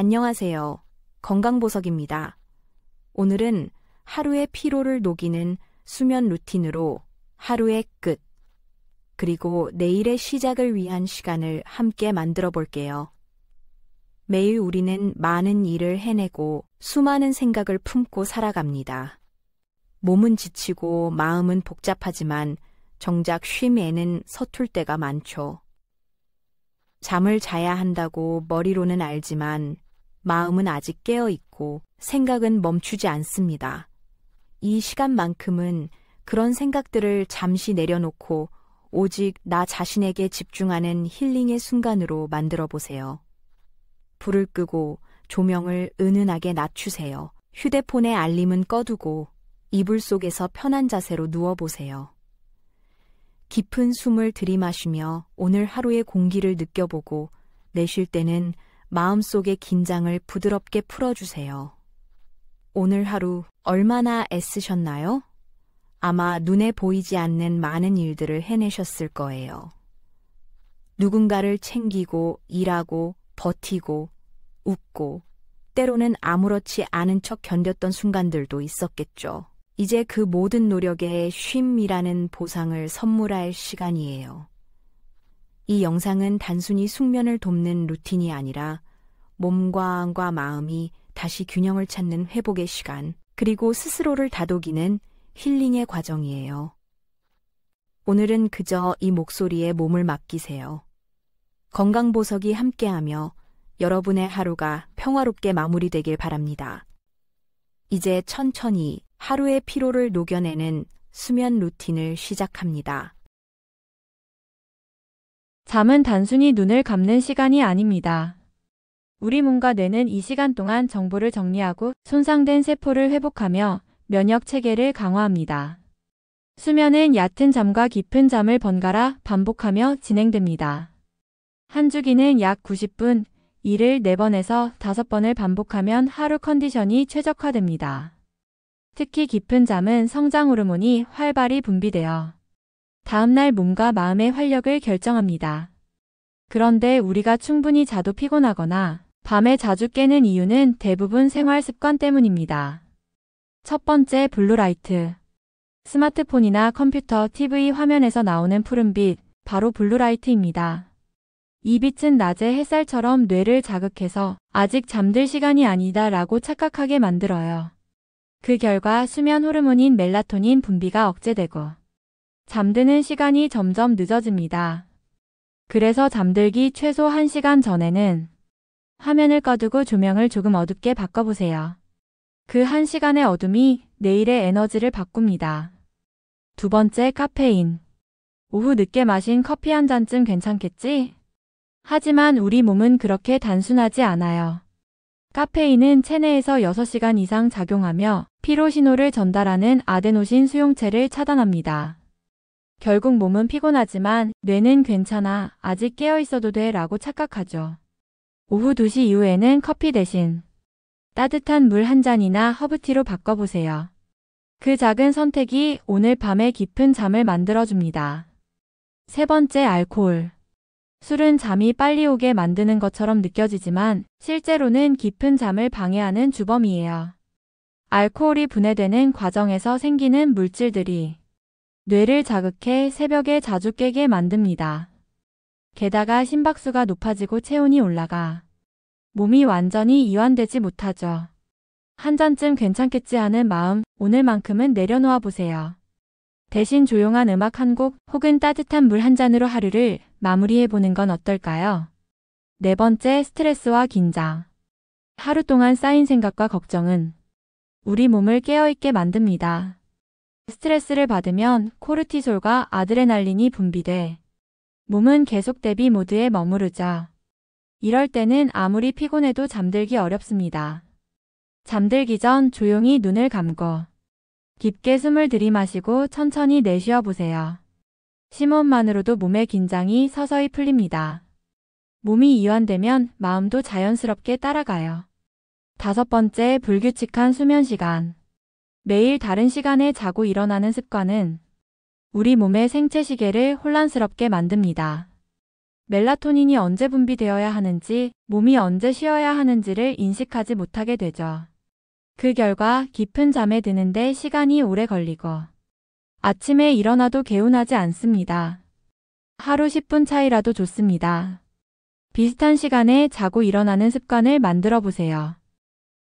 안녕하세요. 건강보석입니다. 오늘은 하루의 피로를 녹이는 수면 루틴으로 하루의 끝, 그리고 내일의 시작을 위한 시간을 함께 만들어 볼게요. 매일 우리는 많은 일을 해내고 수많은 생각을 품고 살아갑니다. 몸은 지치고 마음은 복잡하지만 정작 쉼에는 서툴 때가 많죠. 잠을 자야 한다고 머리로는 알지만 마음은 아직 깨어 있고 생각은 멈추지 않습니다. 이 시간만큼은 그런 생각들을 잠시 내려놓고 오직 나 자신에게 집중하는 힐링의 순간으로 만들어 보세요. 불을 끄고 조명을 은은하게 낮추세요. 휴대폰의 알림은 꺼두고 이불 속에서 편한 자세로 누워보세요. 깊은 숨을 들이마시며 오늘 하루의 공기를 느껴보고 내쉴 때는 마음속의 긴장을 부드럽게 풀어주세요. 오늘 하루 얼마나 애쓰셨나요? 아마 눈에 보이지 않는 많은 일들을 해내셨을 거예요. 누군가를 챙기고 일하고 버티고 웃고 때로는 아무렇지 않은 척 견뎠던 순간들도 있었겠죠. 이제 그 모든 노력에 쉼이라는 보상을 선물할 시간이에요. 이 영상은 단순히 숙면을 돕는 루틴이 아니라 몸과 마음이 다시 균형을 찾는 회복의 시간, 그리고 스스로를 다독이는 힐링의 과정이에요. 오늘은 그저 이 목소리에 몸을 맡기세요. 건강보석이 함께하며 여러분의 하루가 평화롭게 마무리되길 바랍니다. 이제 천천히 하루의 피로를 녹여내는 수면 루틴을 시작합니다. 잠은 단순히 눈을 감는 시간이 아닙니다. 우리 몸과 뇌는 이 시간 동안 정보를 정리하고 손상된 세포를 회복하며 면역 체계를 강화합니다. 수면은 얕은 잠과 깊은 잠을 번갈아 반복하며 진행됩니다. 한 주기는 약 90분, 이를 4번에서 5번을 반복하면 하루 컨디션이 최적화됩니다. 특히 깊은 잠은 성장 호르몬이 활발히 분비되어 다음날 몸과 마음의 활력을 결정합니다. 그런데 우리가 충분히 자도 피곤하거나 밤에 자주 깨는 이유는 대부분 생활 습관 때문입니다. 첫 번째, 블루라이트. 스마트폰이나 컴퓨터, TV 화면에서 나오는 푸른빛, 바로 블루라이트입니다. 이 빛은 낮의 햇살처럼 뇌를 자극해서 아직 잠들 시간이 아니다 라고 착각하게 만들어요. 그 결과 수면 호르몬인 멜라토닌 분비가 억제되고 잠드는 시간이 점점 늦어집니다. 그래서 잠들기 최소 1시간 전에는 화면을 꺼두고 조명을 조금 어둡게 바꿔보세요. 그 1시간의 어둠이 내일의 에너지를 바꿉니다. 두 번째, 카페인. 오후 늦게 마신 커피 한 잔쯤 괜찮겠지? 하지만 우리 몸은 그렇게 단순하지 않아요. 카페인은 체내에서 6시간 이상 작용하며 피로 신호를 전달하는 아데노신 수용체를 차단합니다. 결국 몸은 피곤하지만 뇌는 괜찮아, 아직 깨어 있어도 돼 라고 착각하죠. 오후 2시 이후에는 커피 대신 따뜻한 물 한 잔이나 허브티로 바꿔보세요. 그 작은 선택이 오늘 밤에 깊은 잠을 만들어줍니다. 세 번째, 알코올. 술은 잠이 빨리 오게 만드는 것처럼 느껴지지만 실제로는 깊은 잠을 방해하는 주범이에요. 알코올이 분해되는 과정에서 생기는 물질들이 뇌를 자극해 새벽에 자주 깨게 만듭니다. 게다가 심박수가 높아지고 체온이 올라가 몸이 완전히 이완되지 못하죠. 한 잔쯤 괜찮겠지 하는 마음, 오늘만큼은 내려놓아 보세요. 대신 조용한 음악 한 곡 혹은 따뜻한 물 한 잔으로 하루를 마무리해보는 건 어떨까요? 네 번째, 스트레스와 긴장. 하루 동안 쌓인 생각과 걱정은 우리 몸을 깨어있게 만듭니다. 스트레스를 받으면 코르티솔과 아드레날린이 분비돼 몸은 계속 대비 모드에 머무르죠. 이럴 때는 아무리 피곤해도 잠들기 어렵습니다. 잠들기 전 조용히 눈을 감고 깊게 숨을 들이마시고 천천히 내쉬어 보세요. 심호흡만으로도 몸의 긴장이 서서히 풀립니다. 몸이 이완되면 마음도 자연스럽게 따라가요. 다섯 번째, 불규칙한 수면 시간. 매일 다른 시간에 자고 일어나는 습관은 우리 몸의 생체 시계를 혼란스럽게 만듭니다. 멜라토닌이 언제 분비되어야 하는지, 몸이 언제 쉬어야 하는지를 인식하지 못하게 되죠. 그 결과 깊은 잠에 드는데 시간이 오래 걸리고 아침에 일어나도 개운하지 않습니다. 하루 10분 차이라도 좋습니다. 비슷한 시간에 자고 일어나는 습관을 만들어 보세요.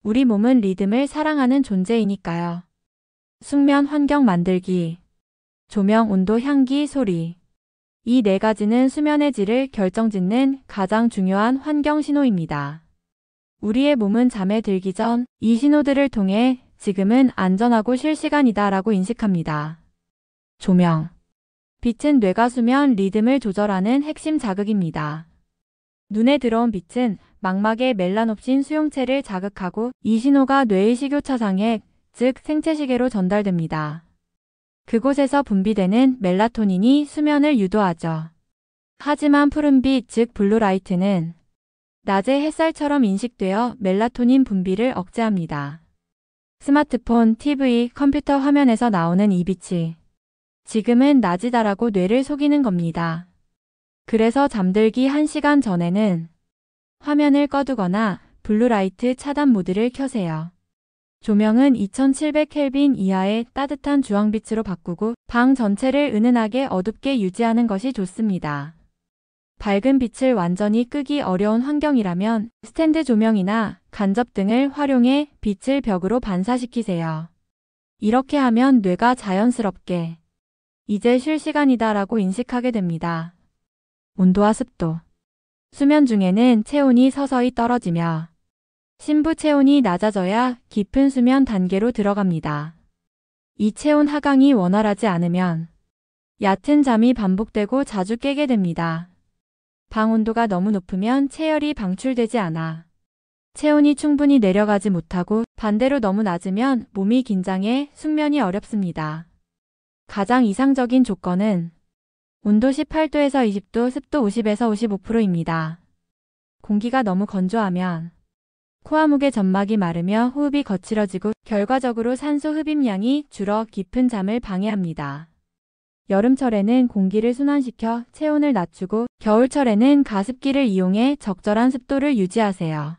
우리 몸은 리듬을 사랑하는 존재이니까요. 숙면 환경 만들기, 조명, 온도, 향기, 소리. 이 네 가지는 수면의 질을 결정짓는 가장 중요한 환경 신호입니다. 우리의 몸은 잠에 들기 전 이 신호들을 통해 지금은 안전하고 쉴 시간이다라고 인식합니다. 조명. 빛은 뇌가 수면 리듬을 조절하는 핵심 자극입니다. 눈에 들어온 빛은 망막의 멜라놉신 수용체를 자극하고 이 신호가 뇌의 식욕차상액, 즉 생체시계로 전달됩니다. 그곳에서 분비되는 멜라토닌이 수면을 유도하죠. 하지만 푸른빛, 즉 블루라이트는 낮의 햇살처럼 인식되어 멜라토닌 분비를 억제합니다. 스마트폰, TV, 컴퓨터 화면에서 나오는 이 빛이 지금은 낮이다라고 뇌를 속이는 겁니다. 그래서 잠들기 1시간 전에는 화면을 꺼두거나 블루라이트 차단 모드를 켜세요. 조명은 2700켈빈 이하의 따뜻한 주황빛으로 바꾸고 방 전체를 은은하게 어둡게 유지하는 것이 좋습니다. 밝은 빛을 완전히 끄기 어려운 환경이라면 스탠드 조명이나 간접등을 활용해 빛을 벽으로 반사시키세요. 이렇게 하면 뇌가 자연스럽게 이제 쉴 시간이다라고 인식하게 됩니다. 온도와 습도. 수면 중에는 체온이 서서히 떨어지며 심부 체온이 낮아져야 깊은 수면 단계로 들어갑니다. 이 체온 하강이 원활하지 않으면 얕은 잠이 반복되고 자주 깨게 됩니다. 방 온도가 너무 높으면 체열이 방출되지 않아 체온이 충분히 내려가지 못하고 반대로 너무 낮으면 몸이 긴장해 숙면이 어렵습니다. 가장 이상적인 조건은 온도 18도에서 20도, 습도 50에서 55%입니다. 공기가 너무 건조하면 코아목의 점막이 마르며 호흡이 거칠어지고 결과적으로 산소 흡입량이 줄어 깊은 잠을 방해합니다. 여름철에는 공기를 순환시켜 체온을 낮추고 겨울철에는 가습기를 이용해 적절한 습도를 유지하세요.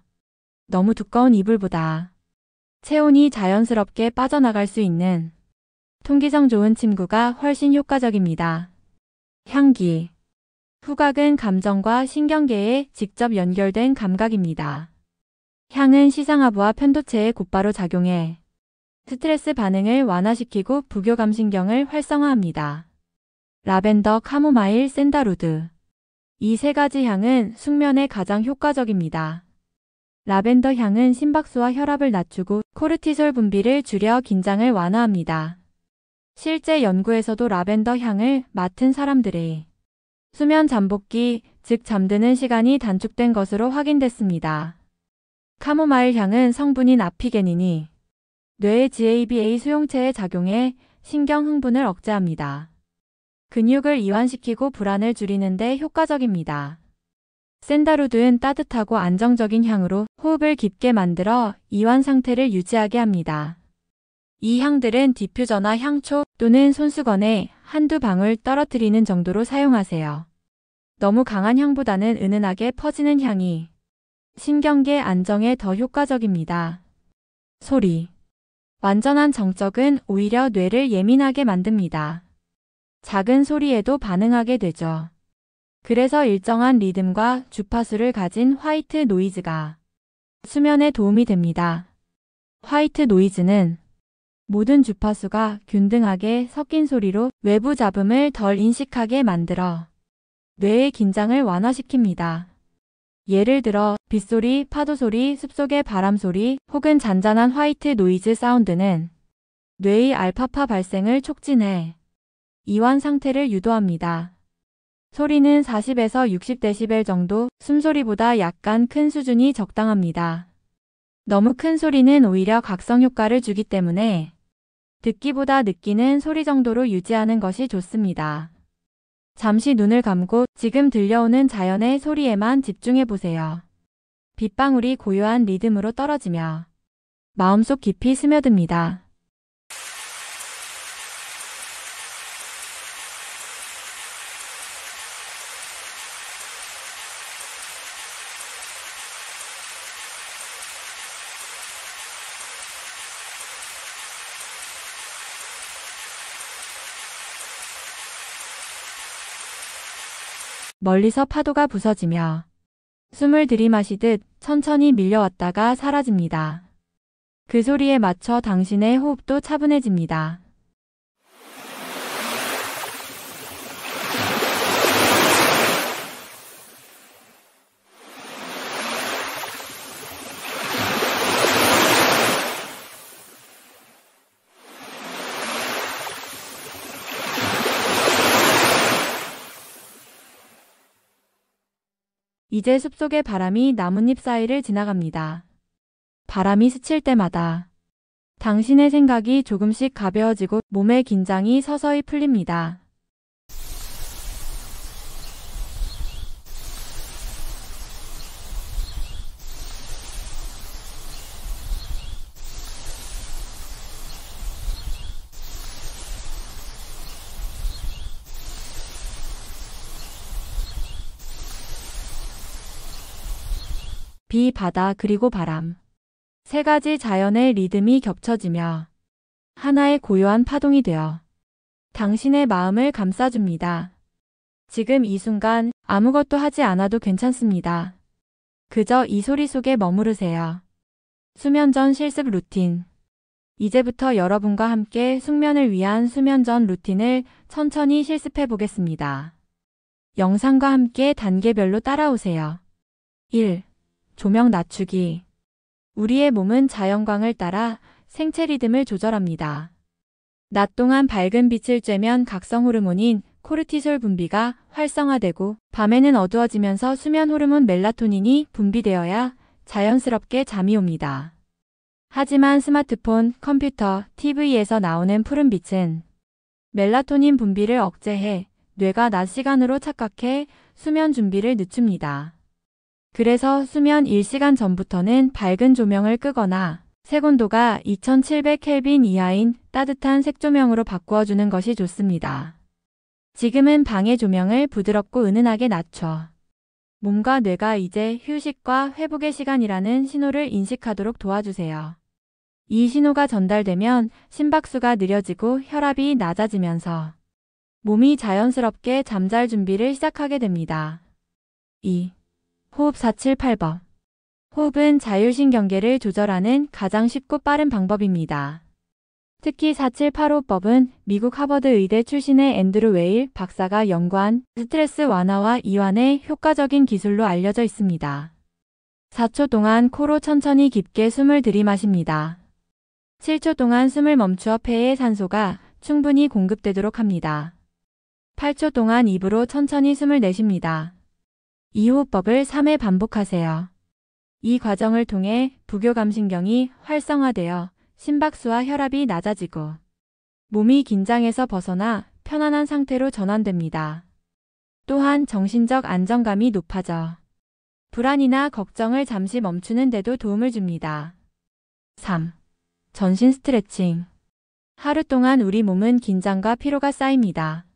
너무 두꺼운 이불보다 체온이 자연스럽게 빠져나갈 수 있는 통기성 좋은 침구가 훨씬 효과적입니다. 향기. 후각은 감정과 신경계에 직접 연결된 감각입니다. 향은 시상하부와 편도체에 곧바로 작용해 스트레스 반응을 완화시키고 부교감신경을 활성화합니다. 라벤더, 카모마일, 샌다루드. 이 세 가지 향은 숙면에 가장 효과적입니다. 라벤더 향은 심박수와 혈압을 낮추고 코르티솔 분비를 줄여 긴장을 완화합니다. 실제 연구에서도 라벤더 향을 맡은 사람들의 수면 잠복기, 즉 잠드는 시간이 단축된 것으로 확인됐습니다. 카모마일 향은 성분인 아피게닌이 뇌의 GABA 수용체에 작용해 신경 흥분을 억제합니다. 근육을 이완시키고 불안을 줄이는 데 효과적입니다. 샌다루드는 따뜻하고 안정적인 향으로 호흡을 깊게 만들어 이완 상태를 유지하게 합니다. 이 향들은 디퓨저나 향초 또는 손수건에 한두 방울 떨어뜨리는 정도로 사용하세요. 너무 강한 향보다는 은은하게 퍼지는 향이 신경계 안정에 더 효과적입니다. 소리. 완전한 정적은 오히려 뇌를 예민하게 만듭니다. 작은 소리에도 반응하게 되죠. 그래서 일정한 리듬과 주파수를 가진 화이트 노이즈가 수면에 도움이 됩니다. 화이트 노이즈는 모든 주파수가 균등하게 섞인 소리로 외부 잡음을 덜 인식하게 만들어 뇌의 긴장을 완화시킵니다. 예를 들어 빗소리, 파도소리, 숲속의 바람소리 혹은 잔잔한 화이트 노이즈 사운드는 뇌의 알파파 발생을 촉진해 이완 상태를 유도합니다. 소리는 40에서 60데시벨 정도, 숨소리보다 약간 큰 수준이 적당합니다. 너무 큰 소리는 오히려 각성 효과를 주기 때문에 듣기보다 느끼는 소리 정도로 유지하는 것이 좋습니다. 잠시 눈을 감고 지금 들려오는 자연의 소리에만 집중해 보세요. 빗방울이 고요한 리듬으로 떨어지며 마음속 깊이 스며듭니다. 멀리서 파도가 부서지며 숨을 들이마시듯 천천히 밀려왔다가 사라집니다. 그 소리에 맞춰 당신의 호흡도 차분해집니다. 이제 숲속의 바람이 나뭇잎 사이를 지나갑니다. 바람이 스칠 때마다 당신의 생각이 조금씩 가벼워지고 몸의 긴장이 서서히 풀립니다. 비, 바다, 그리고 바람. 세 가지 자연의 리듬이 겹쳐지며 하나의 고요한 파동이 되어 당신의 마음을 감싸줍니다. 지금 이 순간 아무것도 하지 않아도 괜찮습니다. 그저 이 소리 속에 머무르세요. 수면 전 실습 루틴. 이제부터 여러분과 함께 숙면을 위한 수면 전 루틴을 천천히 실습해 보겠습니다. 영상과 함께 단계별로 따라오세요. 1. 조명 낮추기. 우리의 몸은 자연광을 따라 생체 리듬을 조절합니다. 낮 동안 밝은 빛을 쬐면 각성 호르몬인 코르티솔 분비가 활성화되고 밤에는 어두워지면서 수면 호르몬 멜라토닌이 분비되어야 자연스럽게 잠이 옵니다. 하지만 스마트폰, 컴퓨터, TV에서 나오는 푸른 빛은 멜라토닌 분비를 억제해 뇌가 낮 시간으로 착각해 수면 준비를 늦춥니다. 그래서 수면 1시간 전부터는 밝은 조명을 끄거나 색온도가 2700켈빈 이하인 따뜻한 색조명으로 바꾸어주는 것이 좋습니다. 지금은 방의 조명을 부드럽고 은은하게 낮춰 몸과 뇌가 이제 휴식과 회복의 시간이라는 신호를 인식하도록 도와주세요. 이 신호가 전달되면 심박수가 느려지고 혈압이 낮아지면서 몸이 자연스럽게 잠잘 준비를 시작하게 됩니다. 2. 호흡 478법. 호흡은 자율신경계를 조절하는 가장 쉽고 빠른 방법입니다. 특히 4785법은 미국 하버드 의대 출신의 앤드루 웨일 박사가 연구한 스트레스 완화와 이완의 효과적인 기술로 알려져 있습니다. 4초 동안 코로 천천히 깊게 숨을 들이마십니다. 7초 동안 숨을 멈추어 폐에 산소가 충분히 공급되도록 합니다. 8초 동안 입으로 천천히 숨을 내쉽니다. 이 호흡법을 3회 반복하세요. 이 과정을 통해 부교감신경이 활성화되어 심박수와 혈압이 낮아지고 몸이 긴장에서 벗어나 편안한 상태로 전환됩니다. 또한 정신적 안정감이 높아져 불안이나 걱정을 잠시 멈추는 데도 도움을 줍니다. 3. 전신 스트레칭. 하루 동안 우리 몸은 긴장과 피로가 쌓입니다.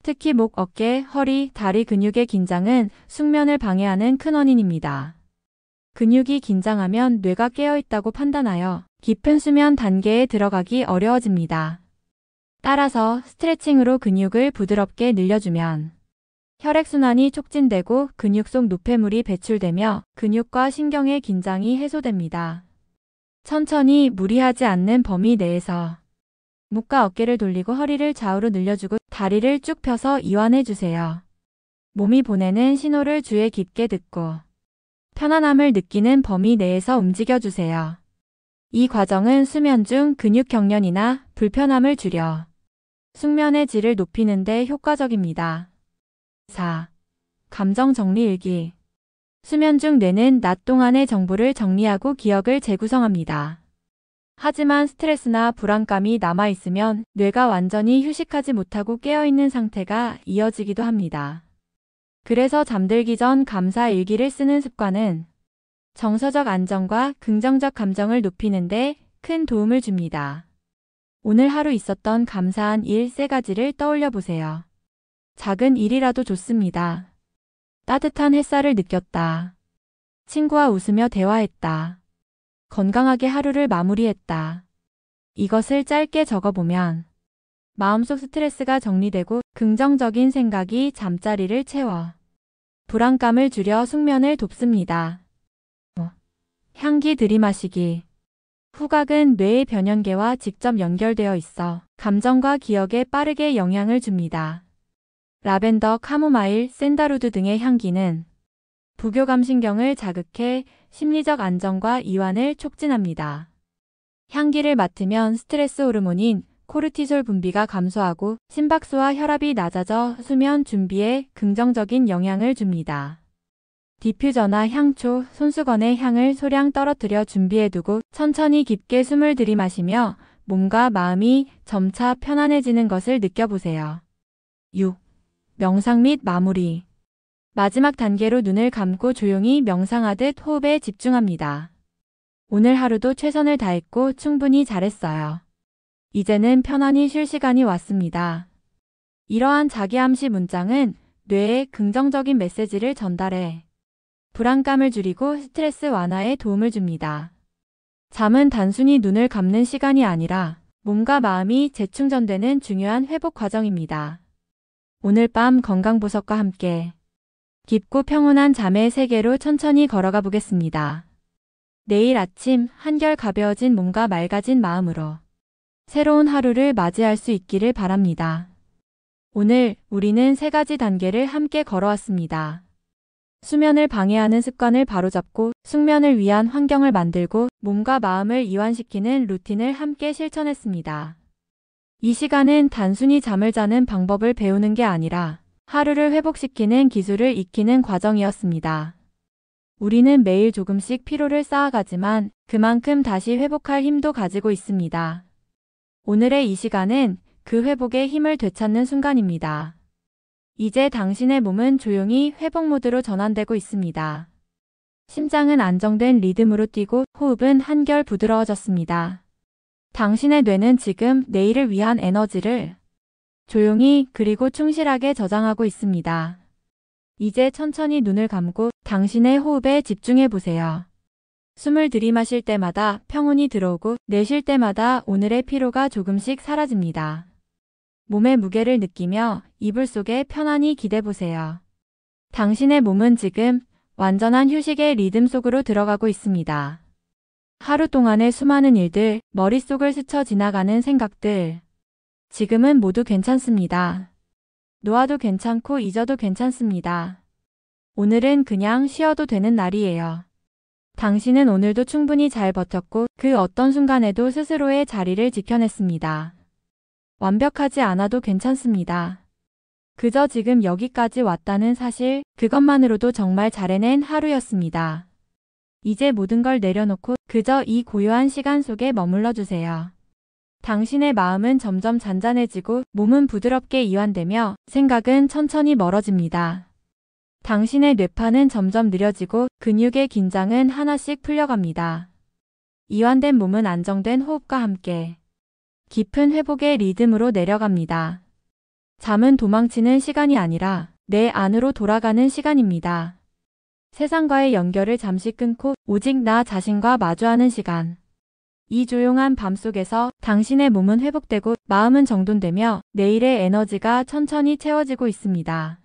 특히 목, 어깨, 허리, 다리 근육의 긴장은 숙면을 방해하는 큰 원인입니다. 근육이 긴장하면 뇌가 깨어있다고 판단하여 깊은 수면 단계에 들어가기 어려워집니다. 따라서 스트레칭으로 근육을 부드럽게 늘려주면 혈액순환이 촉진되고 근육 속 노폐물이 배출되며 근육과 신경의 긴장이 해소됩니다. 천천히 무리하지 않는 범위 내에서 목과 어깨를 돌리고 허리를 좌우로 늘려주고 다리를 쭉 펴서 이완해주세요. 몸이 보내는 신호를 주에 깊게 듣고 편안함을 느끼는 범위 내에서 움직여주세요. 이 과정은 수면 중 근육 경련이나 불편함을 줄여 숙면의 질을 높이는 데 효과적입니다. 4. 감정 정리 일기. 수면 중 뇌는 낮 동안의 정보를 정리하고 기억을 재구성합니다. 하지만 스트레스나 불안감이 남아있으면 뇌가 완전히 휴식하지 못하고 깨어있는 상태가 이어지기도 합니다. 그래서 잠들기 전 감사 일기를 쓰는 습관은 정서적 안정과 긍정적 감정을 높이는 데 큰 도움을 줍니다. 오늘 하루 있었던 감사한 일 3가지를 떠올려 보세요. 작은 일이라도 좋습니다. 따뜻한 햇살을 느꼈다. 친구와 웃으며 대화했다. 건강하게 하루를 마무리했다. 이것을 짧게 적어보면 마음속 스트레스가 정리되고 긍정적인 생각이 잠자리를 채워 불안감을 줄여 숙면을 돕습니다. 향기 들이마시기. 후각은 뇌의 변연계와 직접 연결되어 있어 감정과 기억에 빠르게 영향을 줍니다. 라벤더, 카모마일, 샌다루드 등의 향기는 부교감신경을 자극해 심리적 안정과 이완을 촉진합니다. 향기를 맡으면 스트레스 호르몬인 코르티솔 분비가 감소하고 심박수와 혈압이 낮아져 수면 준비에 긍정적인 영향을 줍니다. 디퓨저나 향초, 손수건에 향을 소량 떨어뜨려 준비해두고 천천히 깊게 숨을 들이마시며 몸과 마음이 점차 편안해지는 것을 느껴보세요. 6. 명상 및 마무리. 마지막 단계로 눈을 감고 조용히 명상하듯 호흡에 집중합니다. 오늘 하루도 최선을 다했고 충분히 잘했어요. 이제는 편안히 쉴 시간이 왔습니다. 이러한 자기암시 문장은 뇌에 긍정적인 메시지를 전달해 불안감을 줄이고 스트레스 완화에 도움을 줍니다. 잠은 단순히 눈을 감는 시간이 아니라 몸과 마음이 재충전되는 중요한 회복 과정입니다. 오늘 밤 건강보석과 함께 깊고 평온한 잠의 세계로 천천히 걸어가 보겠습니다. 내일 아침 한결 가벼워진 몸과 맑아진 마음으로 새로운 하루를 맞이할 수 있기를 바랍니다. 오늘 우리는 3가지 단계를 함께 걸어왔습니다. 수면을 방해하는 습관을 바로잡고 숙면을 위한 환경을 만들고 몸과 마음을 이완시키는 루틴을 함께 실천했습니다. 이 시간은 단순히 잠을 자는 방법을 배우는 게 아니라 하루를 회복시키는 기술을 익히는 과정이었습니다. 우리는 매일 조금씩 피로를 쌓아가지만 그만큼 다시 회복할 힘도 가지고 있습니다. 오늘의 이 시간은 그 회복의 힘을 되찾는 순간입니다. 이제 당신의 몸은 조용히 회복 모드로 전환되고 있습니다. 심장은 안정된 리듬으로 뛰고 호흡은 한결 부드러워졌습니다. 당신의 뇌는 지금 내일을 위한 에너지를 조용히 그리고 충실하게 저장하고 있습니다. 이제 천천히 눈을 감고 당신의 호흡에 집중해 보세요. 숨을 들이마실 때마다 평온이 들어오고 내쉴 때마다 오늘의 피로가 조금씩 사라집니다. 몸의 무게를 느끼며 이불 속에 편안히 기대 보세요. 당신의 몸은 지금 완전한 휴식의 리듬 속으로 들어가고 있습니다. 하루 동안의 수많은 일들, 머릿속을 스쳐 지나가는 생각들. 지금은 모두 괜찮습니다. 놓아도 괜찮고 잊어도 괜찮습니다. 오늘은 그냥 쉬어도 되는 날이에요. 당신은 오늘도 충분히 잘 버텼고 그 어떤 순간에도 스스로의 자리를 지켜냈습니다. 완벽하지 않아도 괜찮습니다. 그저 지금 여기까지 왔다는 사실, 그것만으로도 정말 잘해낸 하루였습니다. 이제 모든 걸 내려놓고 그저 이 고요한 시간 속에 머물러 주세요. 당신의 마음은 점점 잔잔해지고 몸은 부드럽게 이완되며 생각은 천천히 멀어집니다. 당신의 뇌파는 점점 느려지고 근육의 긴장은 하나씩 풀려갑니다. 이완된 몸은 안정된 호흡과 함께 깊은 회복의 리듬으로 내려갑니다. 잠은 도망치는 시간이 아니라 내 안으로 돌아가는 시간입니다. 세상과의 연결을 잠시 끊고 오직 나 자신과 마주하는 시간. 이 조용한 밤 속에서 당신의 몸은 회복되고 마음은 정돈되며 내일의 에너지가 천천히 채워지고 있습니다.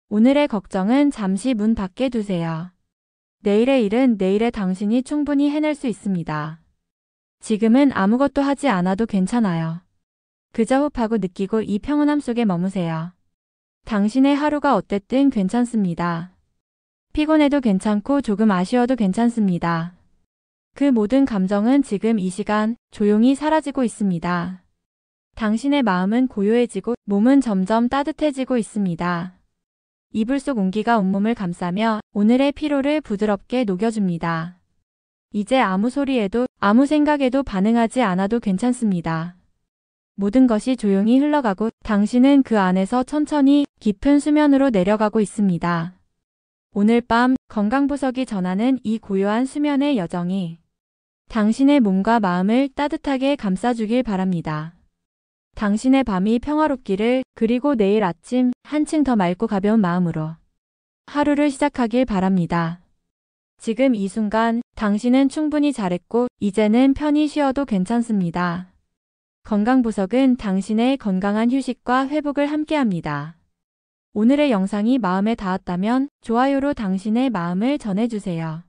오늘의 걱정은 잠시 문 밖에 두세요. 내일의 일은 내일의 당신이 충분히 해낼 수 있습니다. 지금은 아무것도 하지 않아도 괜찮아요. 그저 호흡하고 느끼고 이 평온함 속에 머무세요. 당신의 하루가 어땠든 괜찮습니다. 피곤해도 괜찮고 조금 아쉬워도 괜찮습니다. 그 모든 감정은 지금 이 시간 조용히 사라지고 있습니다. 당신의 마음은 고요해지고 몸은 점점 따뜻해지고 있습니다. 이불 속 온기가 온몸을 감싸며 오늘의 피로를 부드럽게 녹여줍니다. 이제 아무 소리에도 아무 생각에도 반응하지 않아도 괜찮습니다. 모든 것이 조용히 흘러가고 당신은 그 안에서 천천히 깊은 수면으로 내려가고 있습니다. 오늘 밤 건강보석이 전하는 이 고요한 수면의 여정이 당신의 몸과 마음을 따뜻하게 감싸주길 바랍니다. 당신의 밤이 평화롭기를 그리고 내일 아침 한층 더 맑고 가벼운 마음으로 하루를 시작하길 바랍니다. 지금 이 순간 당신은 충분히 잘했고 이제는 편히 쉬어도 괜찮습니다. 건강보석은 당신의 건강한 휴식과 회복을 함께합니다. 오늘의 영상이 마음에 닿았다면 좋아요로 당신의 마음을 전해주세요.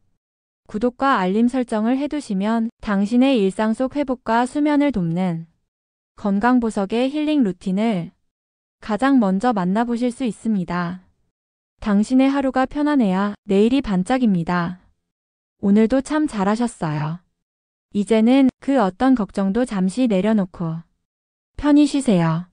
구독과 알림 설정을 해두시면 당신의 일상 속 회복과 수면을 돕는 건강보석의 힐링 루틴을 가장 먼저 만나보실 수 있습니다. 당신의 하루가 편안해야 내일이 반짝입니다. 오늘도 참 잘하셨어요. 이제는 그 어떤 걱정도 잠시 내려놓고 편히 쉬세요.